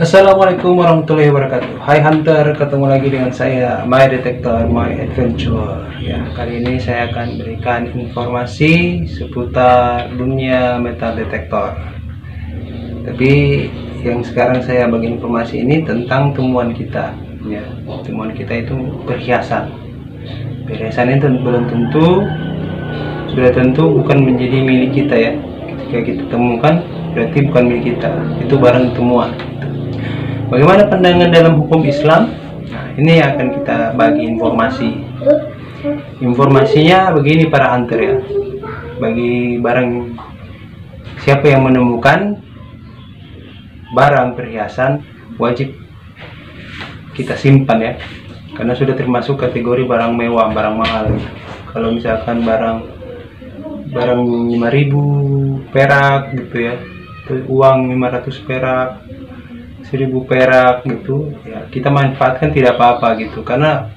Assalamualaikum warahmatullahi wabarakatuh. Hai Hunter, ketemu lagi dengan saya My Detector My Adventure. Ya, kali ini saya akan berikan informasi seputar dunia metal detektor. Tapi yang sekarang saya bagi informasi ini tentang temuan kita. Ya, temuan kita itu perhiasan. Perhiasan itu belum tentu, sudah tentu bukan menjadi milik kita ya. Ketika kita temukan berarti bukan milik kita. Itu barang temuan. Bagaimana pandangan dalam hukum Islam? Nah, ini akan kita bagi informasi. Informasinya begini para hunter ya. Bagi barang siapa yang menemukan barang perhiasan wajib kita simpan ya. Karena sudah termasuk kategori barang mewah, barang mahal. Kalau misalkan barang 5.000 perak gitu ya. Uang 500 perak, 1.000 perak gitu ya, kita manfaatkan tidak apa-apa gitu, karena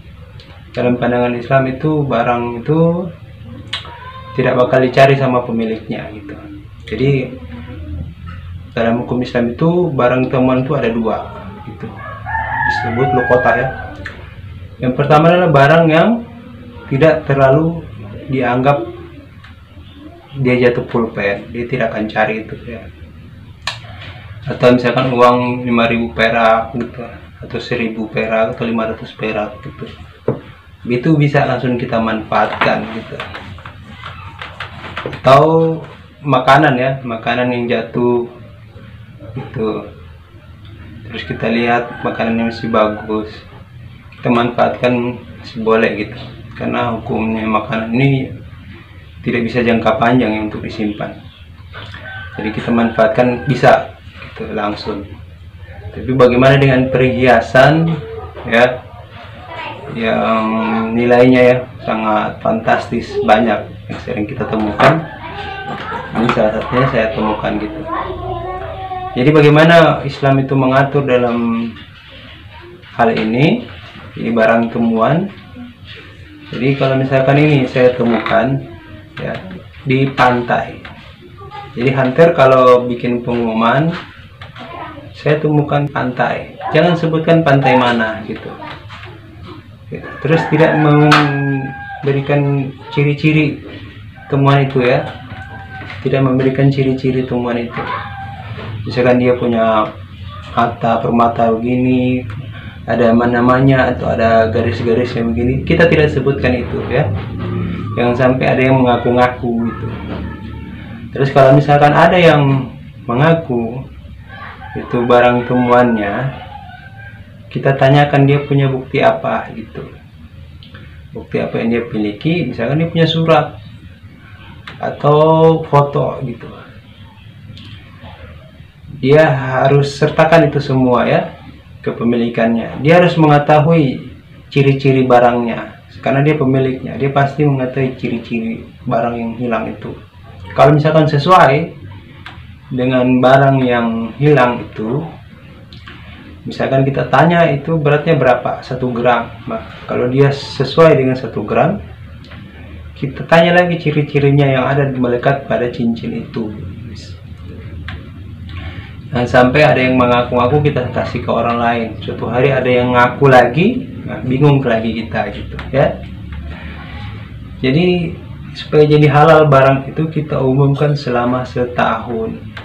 dalam pandangan Islam itu barang itu tidak bakal dicari sama pemiliknya gitu. Jadi dalam hukum Islam itu barang temuan itu ada dua gitu, disebut luqata ya. Yang pertama adalah barang yang tidak terlalu dianggap dia jatuh pulpen, dia tidak akan cari itu ya. Atau misalkan uang 5.000 perak gitu, atau 1.000 perak atau 500 perak gitu, itu bisa langsung kita manfaatkan gitu. Atau makanan ya, makanan yang jatuh gitu, terus kita lihat makanannya masih bagus, kita manfaatkan masih boleh gitu, karena hukumnya makanan ini tidak bisa jangka panjang untuk disimpan, jadi kita manfaatkan bisa gitu langsung. Tapi bagaimana dengan perhiasan ya, yang nilainya ya sangat fantastis, banyak yang sering kita temukan. Ini salah satunya saya temukan gitu. Jadi bagaimana Islam itu mengatur dalam hal ini? Ini barang temuan. Jadi kalau misalkan ini saya temukan ya di pantai. Jadi hunter kalau bikin pengumuman, saya temukan pantai, jangan sebutkan pantai mana gitu. Terus tidak memberikan ciri-ciri temuan itu ya, tidak memberikan ciri-ciri temuan itu. Misalkan dia punya mata permata begini, ada namanya atau ada garis-garis yang begini, kita tidak sebutkan itu ya. Jangan sampai ada yang mengaku-ngaku gitu. Terus kalau misalkan ada yang mengaku itu barang temuannya, kita tanyakan dia punya bukti apa gitu, bukti apa yang dia miliki. Misalkan dia punya surat atau foto gitu, dia harus sertakan itu semua ya, kepemilikannya. Dia harus mengetahui ciri-ciri barangnya, karena dia pemiliknya, dia pasti mengetahui ciri-ciri barang yang hilang itu. Kalau misalkan sesuai dengan barang yang hilang itu, misalkan kita tanya itu beratnya berapa, 1 gram. Nah, kalau dia sesuai dengan 1 gram, kita tanya lagi ciri-cirinya yang ada melekat pada cincin itu. Dan sampai ada yang mengaku-ngaku, kita kasih ke orang lain. Suatu hari ada yang ngaku lagi, nah, bingung lagi kita gitu ya. Jadi supaya jadi halal barang itu, kita umumkan selama setahun.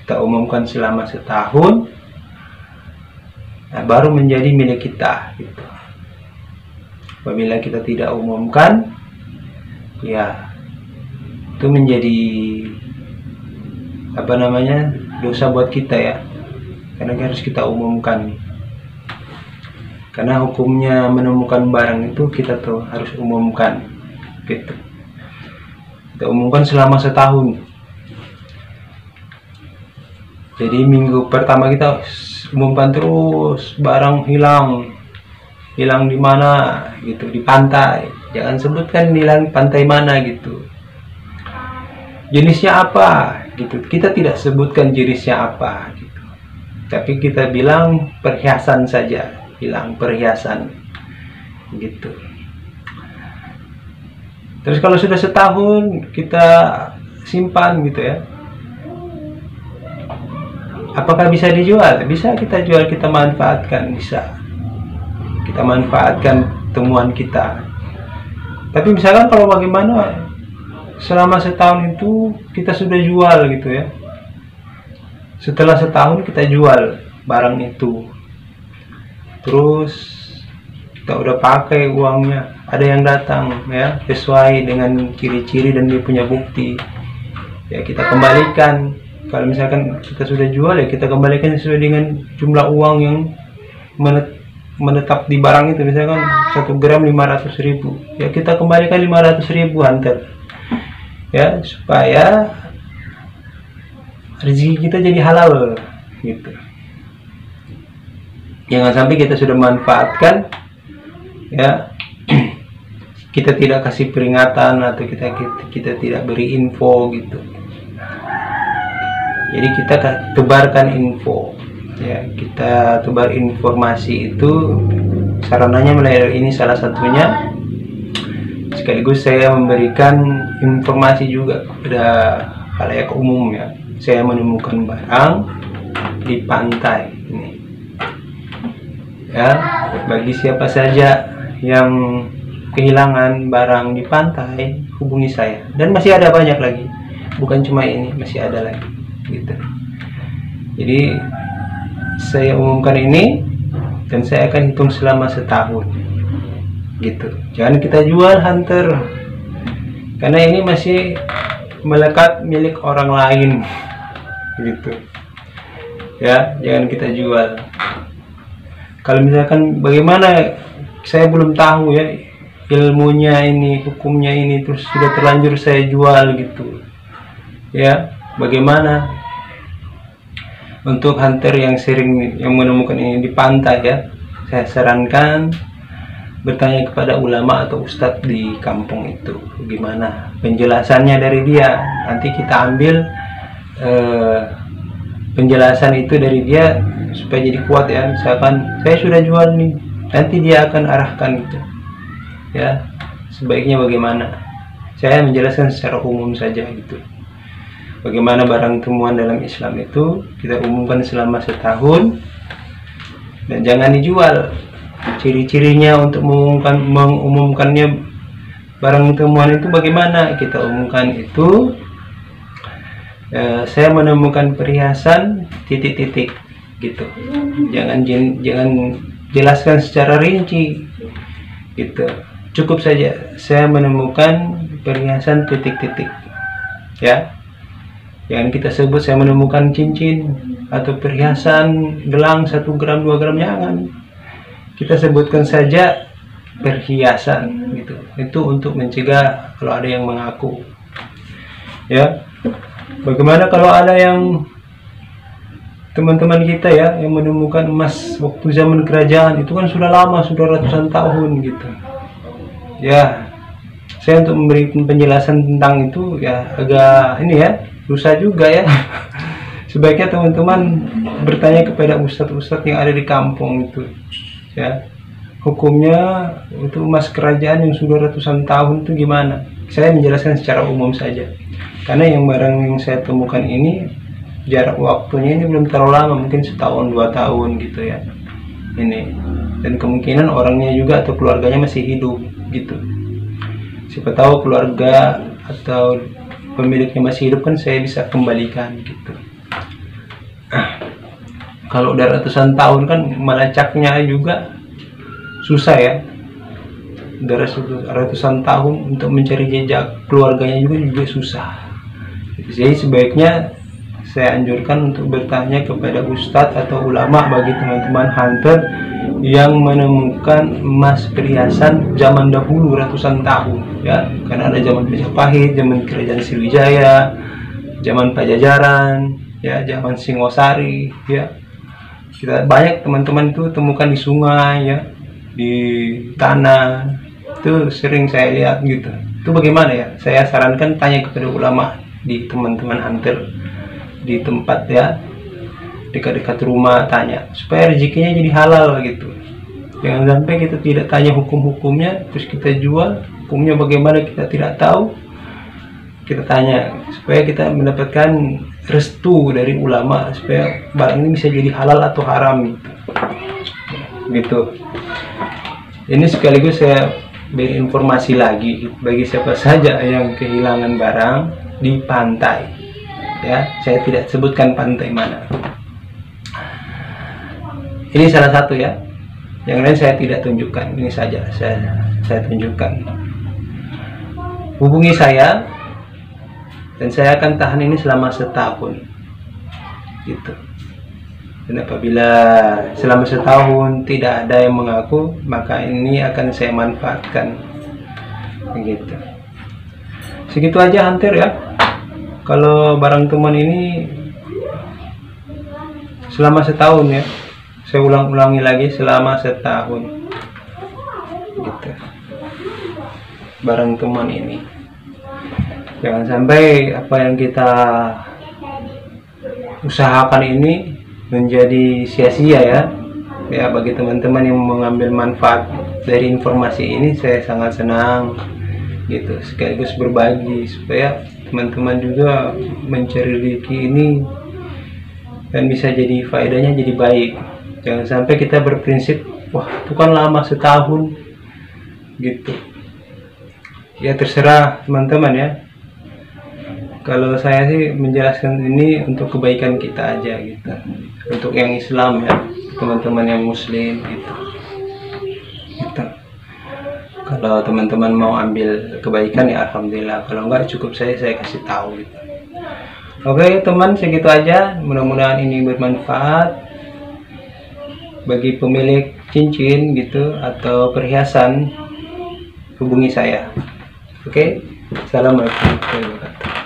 Kita umumkan selama setahun, nah, baru menjadi milik kita gitu. Apabila kita tidak umumkan, ya itu menjadi apa namanya, dosa buat kita ya, karena harus kita umumkan. Karena hukumnya menemukan barang itu kita tuh harus umumkan gitu. Kita umumkan selama setahun. Jadi minggu pertama kita umumkan terus barang hilang di mana gitu, di pantai. Jangan sebutkan hilang pantai mana gitu, jenisnya apa gitu, kita tidak sebutkan jenisnya apa gitu, tapi kita bilang perhiasan saja, hilang perhiasan gitu. Terus kalau sudah setahun kita simpan gitu ya, Apakah bisa dijual? Bisa kita jual, kita manfaatkan, bisa kita manfaatkan temuan kita. Tapi misalkan kalau bagaimana selama setahun itu kita sudah jual gitu ya, setelah setahun kita jual barang itu, terus kita udah pakai uangnya, ada yang datang ya sesuai dengan ciri-ciri dan dia punya bukti, ya kita kembalikan. Kalau misalkan kita sudah jual, ya kita kembalikan sesuai dengan jumlah uang yang menetap di barang itu. Misalkan 1 gram 500.000, ya kita kembalikan 500.000 hunter, ya supaya rezeki kita jadi halal gitu. Jangan sampai kita sudah manfaatkan, ya kita tidak kasih peringatan atau kita tidak beri info gitu. Jadi kita tebarkan info, ya kita tebar informasi itu. Sarananya melalui ini salah satunya, sekaligus saya memberikan informasi juga kepada khalayak umum ya. Saya menemukan barang di pantai ini, ya bagi siapa saja yang kehilangan barang di pantai hubungi saya. Dan masih ada banyak lagi, bukan cuma ini, masih ada lagi gitu. Jadi saya umumkan ini dan saya akan hitung selama setahun gitu. Jangan kita jual hunter, karena ini masih melekat milik orang lain gitu ya. Jangan kita jual. Kalau misalkan bagaimana saya belum tahu ya ilmunya ini, hukumnya ini, terus sudah terlanjur saya jual gitu ya, bagaimana? Untuk hunter yang sering yang menemukan ini di pantai ya, saya sarankan bertanya kepada ulama atau ustadz di kampung itu, gimana penjelasannya dari dia. Nanti kita ambil penjelasan itu dari dia supaya jadi kuat ya. Misalkan saya sudah jual nih, nanti dia akan arahkan gitu ya, sebaiknya bagaimana. Saya menjelaskan secara umum saja gitu, bagaimana barang temuan dalam Islam itu kita umumkan selama setahun dan jangan dijual. Ciri-cirinya untuk mengumumkannya barang temuan itu bagaimana kita umumkan itu. Saya menemukan perhiasan titik-titik gitu, jangan jelaskan secara rinci gitu, cukup saja saya menemukan perhiasan titik-titik ya. Jangan kita sebut saya menemukan cincin atau perhiasan gelang 1 gram 2 gram, jangan. Kita sebutkan saja perhiasan gitu. Itu untuk mencegah kalau ada yang mengaku ya. Bagaimana kalau ada yang teman-teman kita ya yang menemukan emas waktu zaman kerajaan, itu kan sudah lama, sudah ratusan tahun gitu ya. Saya untuk memberikan penjelasan tentang itu ya agak ini ya, susah juga ya. Sebaiknya teman-teman bertanya kepada ustadz-ustadz yang ada di kampung itu ya, hukumnya itu emas kerajaan yang sudah ratusan tahun itu gimana. Saya menjelaskan secara umum saja, karena yang barang yang saya temukan ini jarak waktunya ini belum terlalu lama, mungkin 1 tahun 2 tahun gitu ya ini, dan kemungkinan orangnya juga atau keluarganya masih hidup gitu. Siapa tahu keluarga atau pemiliknya masih hidup, kan saya bisa kembalikan gitu. Kalau udah ratusan tahun kan melacaknya juga susah ya. Udah ratusan tahun untuk mencari jejak keluarganya juga susah. Jadi sebaiknya saya anjurkan untuk bertanya kepada ustadz atau ulama bagi teman-teman hunter yang menemukan emas perhiasan zaman dahulu ratusan tahun ya. Karena ada zaman Majapahit, zaman Kerajaan Sriwijaya, zaman Pajajaran ya, zaman Singosari ya. Kita banyak teman-teman itu temukan di sungai ya, di tanah, itu sering saya lihat gitu. Itu bagaimana ya, saya sarankan tanya kepada ulama di teman-teman hunter di tempat ya, dekat-dekat rumah, tanya supaya rezekinya jadi halal gitu. Jangan sampai kita tidak tanya hukum-hukumnya terus kita jual, hukumnya bagaimana kita tidak tahu, kita tanya supaya kita mendapatkan restu dari ulama supaya barang ini bisa jadi halal atau haram gitu. Ini sekaligus saya beri informasi lagi bagi siapa saja yang kehilangan barang di pantai, ya, saya tidak sebutkan pantai mana. Ini salah satu ya, yang lain saya tidak tunjukkan, ini saja saya tunjukkan. Hubungi saya dan saya akan tahan ini selama setahun gitu. Dan apabila selama setahun tidak ada yang mengaku, maka ini akan saya manfaatkan begitu. Segitu aja hampir ya. Kalau barang teman ini selama setahun ya, saya ulangi lagi, selama setahun gitu. Barang teman ini jangan sampai apa yang kita usahakan ini menjadi sia-sia ya. Ya, bagi teman-teman yang mengambil manfaat dari informasi ini, saya sangat senang gitu, sekaligus berbagi supaya teman-teman juga mencari rezeki ini dan bisa jadi faedahnya jadi baik. Jangan sampai kita berprinsip, wah itu kan lama setahun gitu. Ya terserah teman-teman ya. Kalau saya sih menjelaskan ini untuk kebaikan kita aja gitu, untuk yang Islam ya, teman-teman yang Muslim gitu. Kalau teman-teman mau ambil kebaikan ya alhamdulillah, kalau enggak cukup saya kasih tahu gitu. Oke teman, segitu aja, mudah-mudahan ini bermanfaat bagi pemilik cincin gitu atau perhiasan. Hubungi saya. Oke, assalamualaikum warahmatullahi wabarakatuh.